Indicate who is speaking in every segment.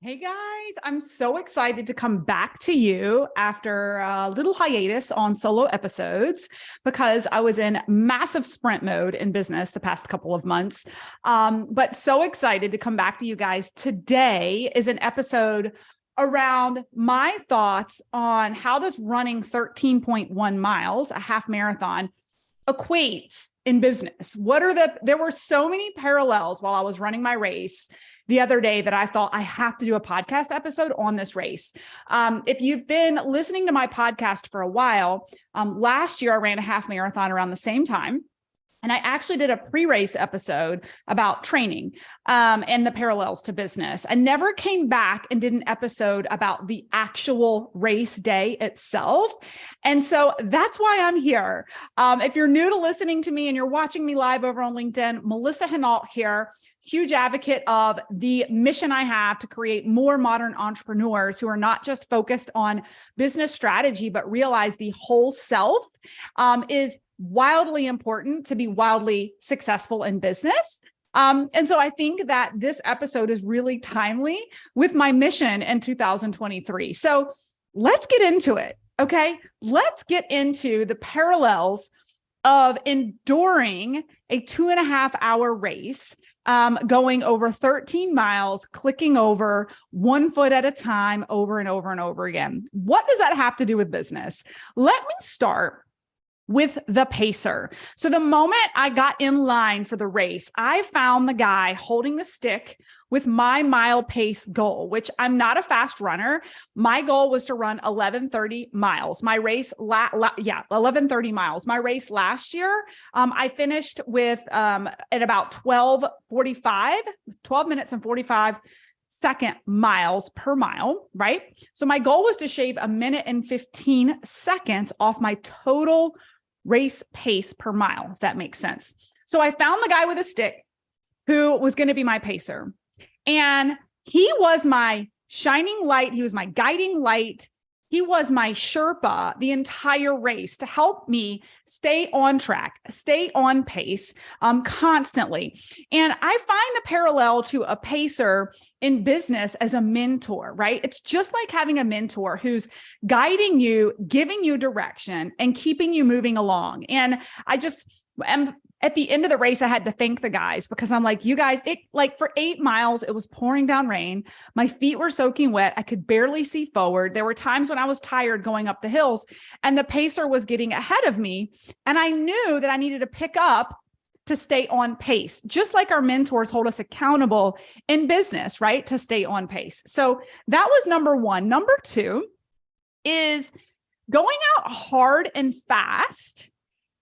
Speaker 1: Hey guys, I'm so excited to come back to you after a little hiatus on solo episodes because I was in massive sprint mode in business the past couple of months. But so excited to come back to you guys. Today is an episode around my thoughts on how does running 13.1 miles, a half marathon, equates in business. There were so many parallels while I was running my race the other day that I thought I have to do a podcast episode on this race. If you've been listening to my podcast for a while, last year I ran a half marathon around the same time. And I actually did a pre-race episode about training and the parallels to business. I never came back and did an episode about the actual race day itself. And so that's why I'm here. If you're new to listening to me and you're watching me live over on LinkedIn, Melissa Henault here, huge advocate of the mission I have to create more modern entrepreneurs who are not just focused on business strategy, but realize the whole self is wildly important to be wildly successful in business. And so I think that this episode is really timely with my mission in 2023. So let's get into it. Okay. Let's get into the parallels of enduring a 2.5-hour race, going over 13 miles, clicking over 1 foot at a time over and over and over again. What does that have to do with business? Let me start with the pacer. So the moment I got in line for the race, I found the guy holding the stick with my mile pace goal, which I'm not a fast runner. My goal was to run 1130 miles. My race, 1130 miles. My race last year, I finished with at about 12 minutes and 45 second miles per mile, right? So my goal was to shave 1 minute and 15 seconds off my total race pace per mile, if that makes sense. So I found the guy with a stick who was going to be my pacer. And he was my shining light. He was my guiding light. He was my Sherpa the entire race to help me stay on track, stay on pace constantly. And I find the parallel to a pacer in business as a mentor, right? It's just like having a mentor who's guiding you, giving you direction, and keeping you moving along. And I just am at the end of the race, I had to thank the guys because I'm like, you guys, for 8 miles, it was pouring down rain. My feet were soaking wet. I could barely see forward. There were times when I was tired going up the hills and the pacer was getting ahead of me. And I knew that I needed to pick up to stay on pace, just like our mentors hold us accountable in business, right? To stay on pace. So that was number one. Number two is going out hard and fast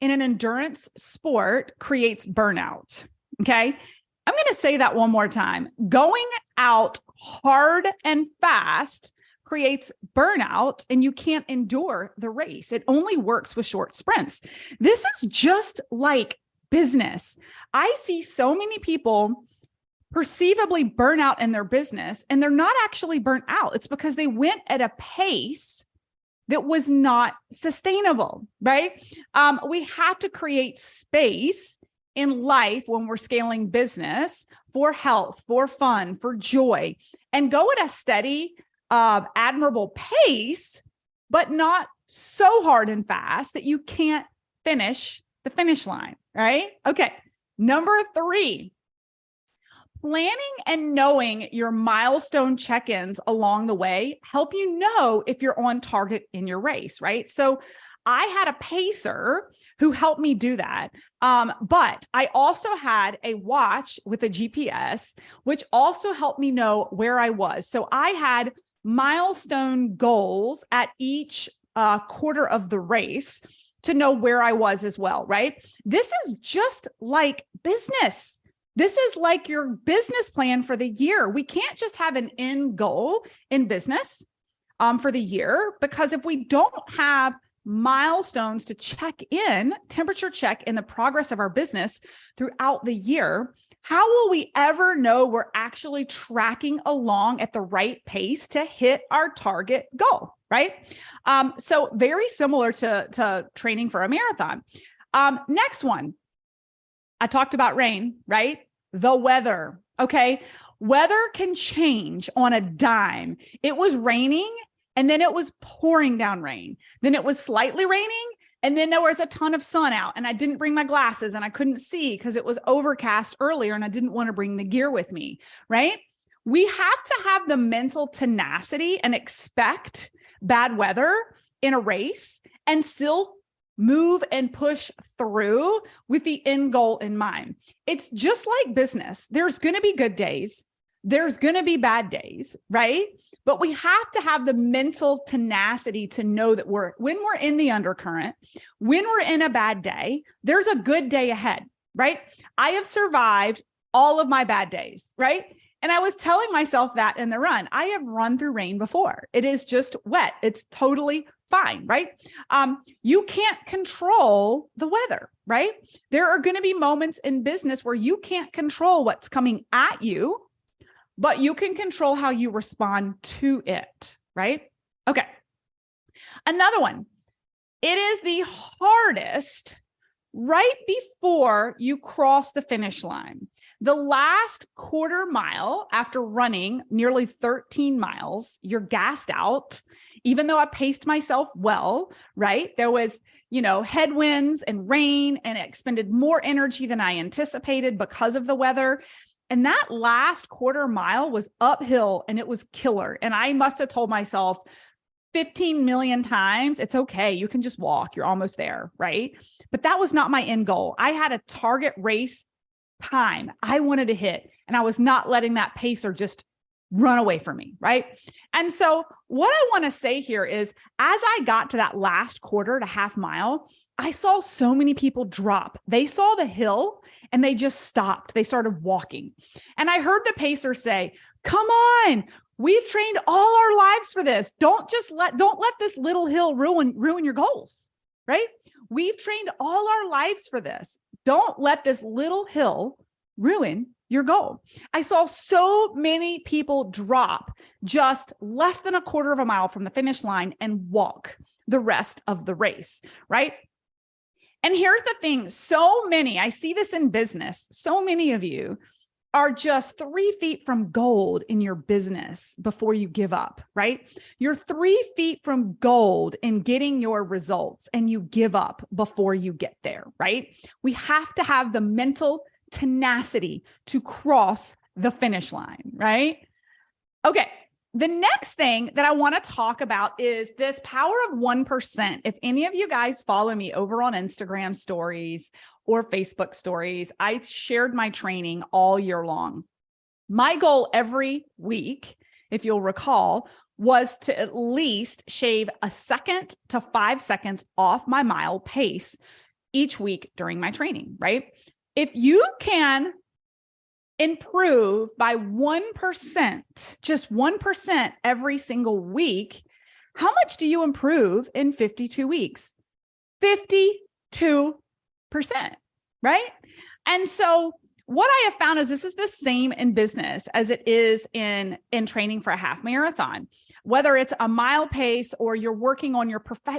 Speaker 1: in an endurance sport creates burnout. Okay. I'm going to say that one more time. Going out hard and fast creates burnout and you can't endure the race. It only works with short sprints. This is just like business. I see so many people perceivably burn out in their business and they're not actually burnt out. It's because they went at a pace that was not sustainable, right? We have to create space in life when we're scaling business for health, for fun, for joy, and go at a steady, admirable pace, but not so hard and fast that you can't finish the finish line, right? Okay. Number three, planning and knowing your milestone check-ins along the way help you know if you're on target in your race, right? So I had a pacer who helped me do that. But I also had a watch with a GPS, which also helped me know where I was. So I had milestone goals at each quarter of the race to know where I was as well, right? This is just like business. This is like your business plan for the year. We can't just have an end goal in business for the year, because if we don't have milestones to temperature check in the progress of our business throughout the year, how will we ever know we're actually tracking along at the right pace to hit our target goal, right? So very similar to training for a marathon. Next one. I talked about rain, right? The weather. Okay. Weather can change on a dime. It was raining and then it was pouring down rain. Then it was slightly raining and then there was a ton of sun out and I didn't bring my glasses and I couldn't see because it was overcast earlier and I didn't want to bring the gear with me, right? We have to have the mental tenacity and expect bad weather in a race and still move and push through with the end goal in mind. It's just like business. There's going to be good days. There's going to be bad days, right? But we have to have the mental tenacity to know that when we're in the undercurrent, when we're in a bad day, there's a good day ahead, right? I have survived all of my bad days, right? And I was telling myself that in the run. I have run through rain before. It is just wet. It's totally fine, right? You can't control the weather, right? There are going to be moments in business where you can't control what's coming at you, but you can control how you respond to it, right? Okay. Another one. It is the hardest right before you cross the finish line. The last quarter mile after running nearly 13 miles, you're gassed out. Even though I paced myself well, right? There was, headwinds and rain, and it expended more energy than I anticipated because of the weather. And that last quarter mile was uphill and it was killer. And I must have told myself 15 million times, it's okay. You can just walk. You're almost there, right? But that was not my end goal. I had a target race time I wanted to hit, and I was not letting that pacer just run away from me, right? And so what I want to say here is, as I got to that last quarter to half mile, I saw so many people drop. They saw the hill and they just stopped. They started walking. And I heard the pacer say, "Come on, we've trained all our lives for this. Don't let this little hill ruin your goals," right? We've trained all our lives for this. Don't let this little hill ruin your goal. I saw so many people drop just less than a quarter of a mile from the finish line and walk the rest of the race, right? And here's the thing. I see this in business. So many of you are just 3 feet from gold in your business before you give up, right? You're 3 feet from gold in getting your results and you give up before you get there, right? We have to have the mental tenacity to cross the finish line, right? Okay. The next thing that I want to talk about is this power of 1%. If any of you guys follow me over on Instagram stories or Facebook stories, I shared my training all year long. My goal every week, if you'll recall, was to at least shave 1 second to 5 seconds off my mile pace each week during my training, right? If you can improve by 1%, just 1% every single week, how much do you improve in 52 weeks? 52%, right? And so what I have found is this is the same in business as it is in training for a half marathon. Whether it's a mile pace or you're working on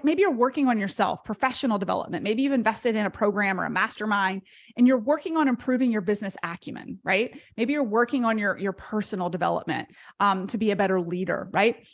Speaker 1: maybe you're working on yourself, professional development. Maybe you've invested in a program or a mastermind and you're working on improving your business acumen, right? Maybe you're working on your personal development to be a better leader, right?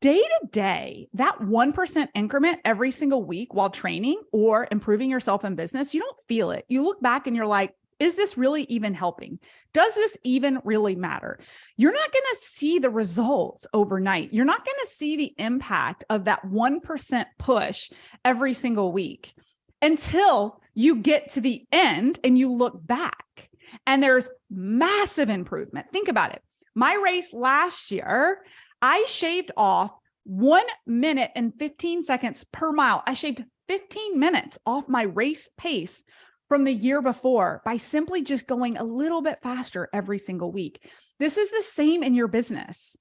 Speaker 1: Day to day, that 1% increment every single week while training or improving yourself in business, you don't feel it. You look back and you're like, is this really even helping? Does this even really matter? You're not going to see the results overnight. You're not going to see the impact of that 1% push every single week until you get to the end and you look back and there's massive improvement. Think about it. My race last year, I shaved off 1 minute and 15 seconds per mile. I shaved 15 minutes off my race pace from the year before by simply just going a little bit faster every single week. This is the same in your business.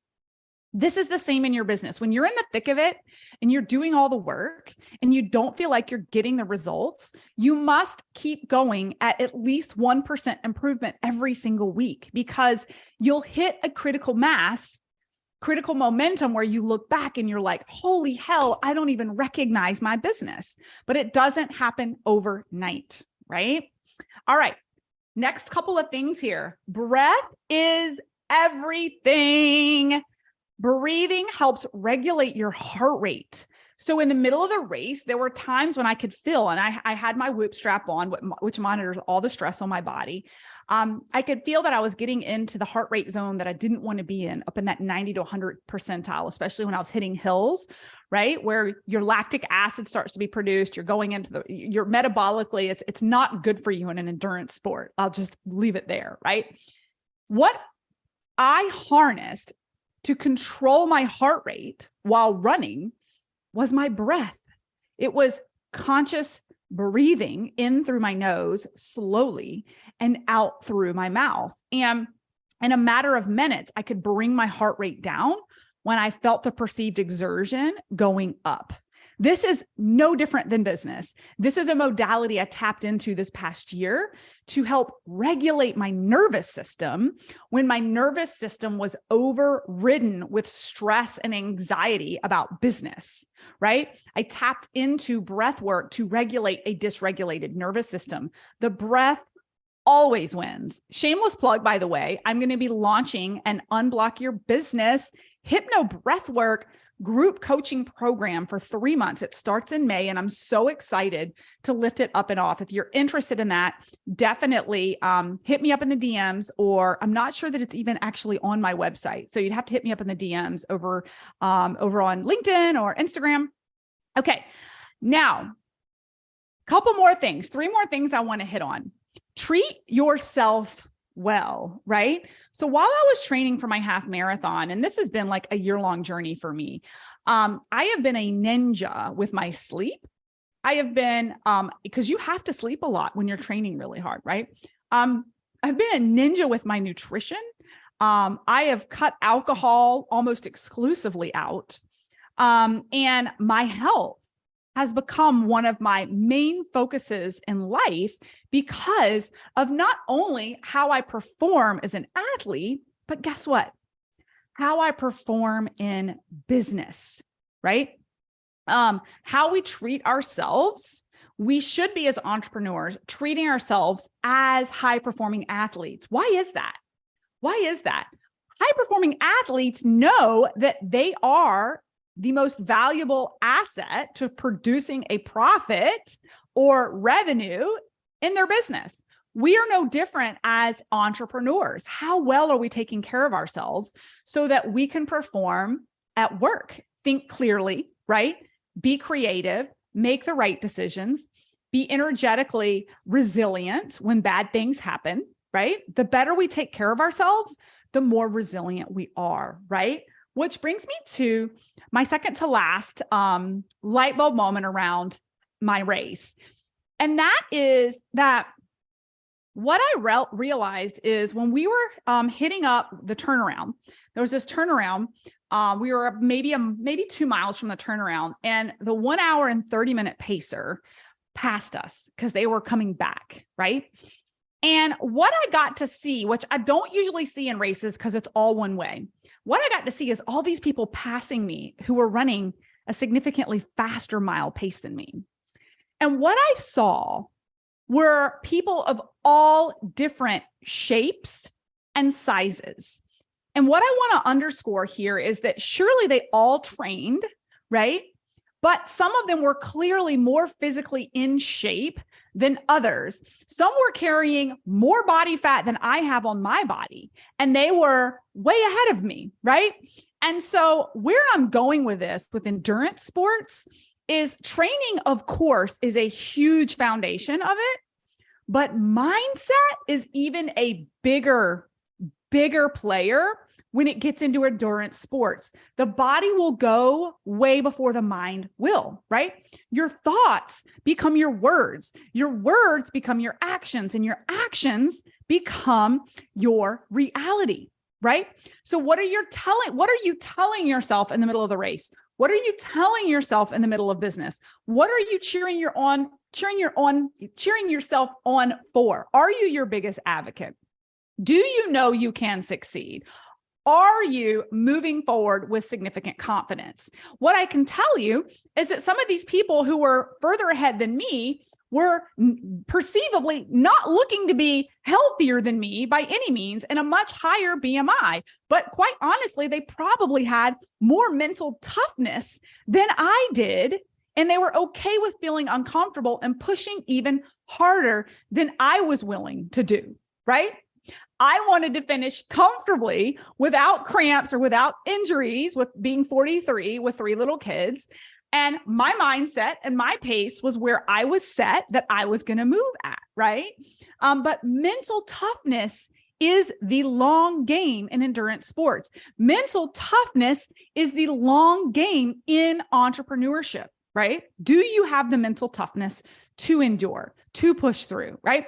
Speaker 1: This is the same in your business. When you're in the thick of it and you're doing all the work and you don't feel like you're getting the results, you must keep going at least 1% improvement every single week, because you'll hit a critical mass, critical momentum where you look back and you're like, holy hell, I don't even recognize my business. But it doesn't happen overnight. Right? All right. Next couple of things here. Breath is everything. Breathing helps regulate your heart rate. So in the middle of the race, there were times when I could feel, and I had my Whoop strap on, which monitors all the stress on my body. I could feel that I was getting into the heart rate zone that I didn't want to be in, up in that 90 to 100 percentile, especially when I was hitting hills, right? Where your lactic acid starts to be produced. You're going into you're metabolically, it's not good for you in an endurance sport. I'll just leave it there, right? What I harnessed to control my heart rate while running was my breath. It was conscious breathing in through my nose slowly and out through my mouth. And in a matter of minutes, I could bring my heart rate down when I felt the perceived exertion going up. This is no different than business. This is a modality I tapped into this past year to help regulate my nervous system when my nervous system was overridden with stress and anxiety about business, right? I tapped into breath work to regulate a dysregulated nervous system. The breath always wins. Shameless plug, by the way, I'm going to be launching an Unblock Your Business Hypno Breathwork group coaching program for 3 months. It starts in May, and I'm so excited to lift it up and off. If you're interested in that, definitely hit me up in the DMs, or I'm not sure that it's even actually on my website. So you'd have to hit me up in the DMs over on LinkedIn or Instagram. Okay. Now, couple more things, 3 more things I want to hit on. Treat yourself well, right? So while I was training for my half marathon, and this has been like a year-long journey for me, I have been a ninja with my sleep. I have been, because you have to sleep a lot when you're training really hard, right? I've been a ninja with my nutrition. I have cut alcohol almost exclusively out. And my health has become one of my main focuses in life because of not only how I perform as an athlete, but guess what? How I perform in business, right? How we treat ourselves. We should be, as entrepreneurs, treating ourselves as high-performing athletes. Why is that? Why is that? High-performing athletes know that they are the most valuable asset to producing a profit or revenue in their business. We are no different as entrepreneurs. How well are we taking care of ourselves so that we can perform at work? Think clearly, right? Be creative, make the right decisions, be energetically resilient when bad things happen, right? The better we take care of ourselves, the more resilient we are, right? Which brings me to my second to last light bulb moment around my race. And that is that what I realized is when we were hitting up the turnaround, there was this turnaround. We were maybe 2 miles from the turnaround, and the 1 hour and 30-minute pacer passed us because they were coming back, right? And what I got to see, which I don't usually see in races because it's all one way, what I got to see is all these people passing me who were running a significantly faster mile pace than me. And what I saw were people of all different shapes and sizes. And what I want to underscore here is that surely they all trained, right? But some of them were clearly more physically in shape than others. Some were carrying more body fat than I have on my body, and they were way ahead of me, right? And so where I'm going with this, with endurance sports, is training, of course, is a huge foundation of it, but mindset is even a bigger player when it gets into endurance sports. The body will go way before the mind will, right? Your thoughts become your words become your actions, and your actions become your reality, right? So what are you telling yourself in the middle of the race? What are you telling yourself in the middle of business? What are you cheering yourself on for? Are you your biggest advocate? Do you know you can succeed? Are you moving forward with significant confidence? What I can tell you is that some of these people who were further ahead than me were perceivably not looking to be healthier than me by any means and a much higher BMI. But quite honestly, they probably had more mental toughness than I did. And they were okay with feeling uncomfortable and pushing even harder than I was willing to do, right? I wanted to finish comfortably without cramps or without injuries, with being 43 with 3 little kids. And my mindset and my pace was where I was set that I was going to move at, right? But mental toughness is the long game in endurance sports. Mental toughness is the long game in entrepreneurship, right? Do you have the mental toughness to endure, to push through, right?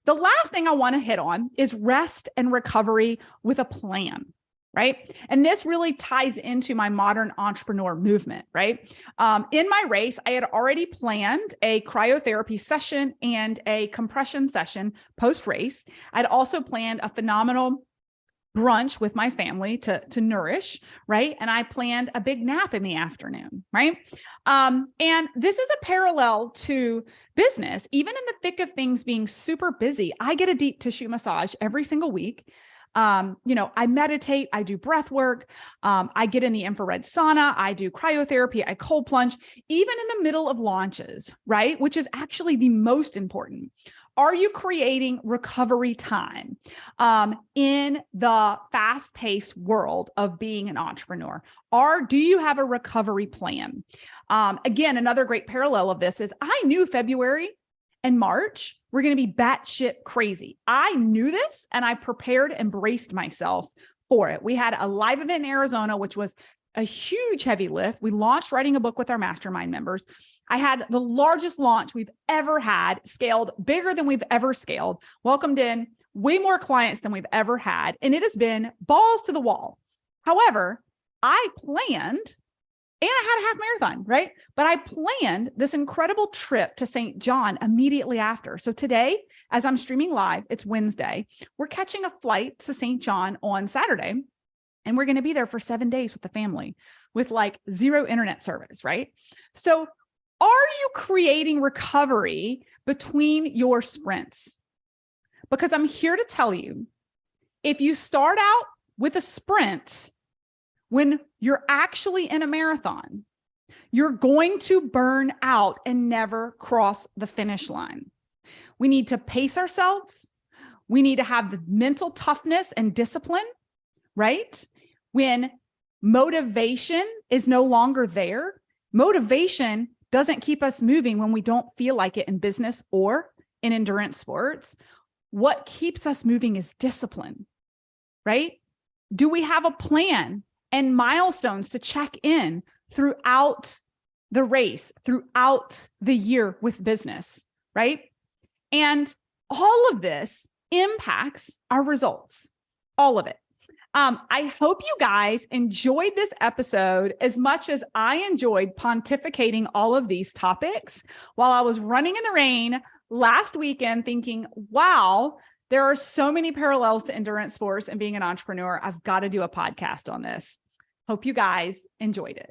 Speaker 1: The last thing I want to hit on is rest and recovery with a plan, right? And this really ties into my modern entrepreneur movement, right? In my race, I had already planned a cryotherapy session and a compression session post-race. I'd also planned a phenomenal brunch with my family to nourish, right? And I planned a big nap in the afternoon, right? And this is a parallel to business. Even in the thick of things being super busy, I get a deep tissue massage every single week. I meditate, I do breath work, I get in the infrared sauna, I do cryotherapy, I cold plunge, even in the middle of launches, right? Which is actually the most important. Are you creating recovery time in the fast-paced world of being an entrepreneur? Do you have a recovery plan? Again, another great parallel of this is I knew February and March were going to be batshit crazy. I knew this and I prepared and braced myself for it. We had a live event in Arizona, which was a huge heavy lift. We launched writing a book with our mastermind members. I had the largest launch we've ever had, scaled bigger than we've ever scaled, welcomed in way more clients than we've ever had. And it has been balls to the wall. However, I planned, and I had a half marathon, right? But I planned this incredible trip to St. John immediately after. So today, as I'm streaming live, it's Wednesday, we're catching a flight to St. John on Saturday. And we're going to be there for 7 days with the family with like 0 internet service, right? So are you creating recovery between your sprints? Because I'm here to tell you, if you start out with a sprint when you're actually in a marathon, you're going to burn out and never cross the finish line. We need to pace ourselves. We need to have the mental toughness and discipline, right? When motivation is no longer there, motivation doesn't keep us moving when we don't feel like it in business or in endurance sports. What keeps us moving is discipline, right? Do we have a plan and milestones to check in throughout the race, throughout the year with business, right? And all of this impacts our results, all of it. I hope you guys enjoyed this episode as much as I enjoyed pontificating all of these topics while I was running in the rain last weekend thinking, wow, there are so many parallels to endurance sports and being an entrepreneur. I've got to do a podcast on this. Hope you guys enjoyed it.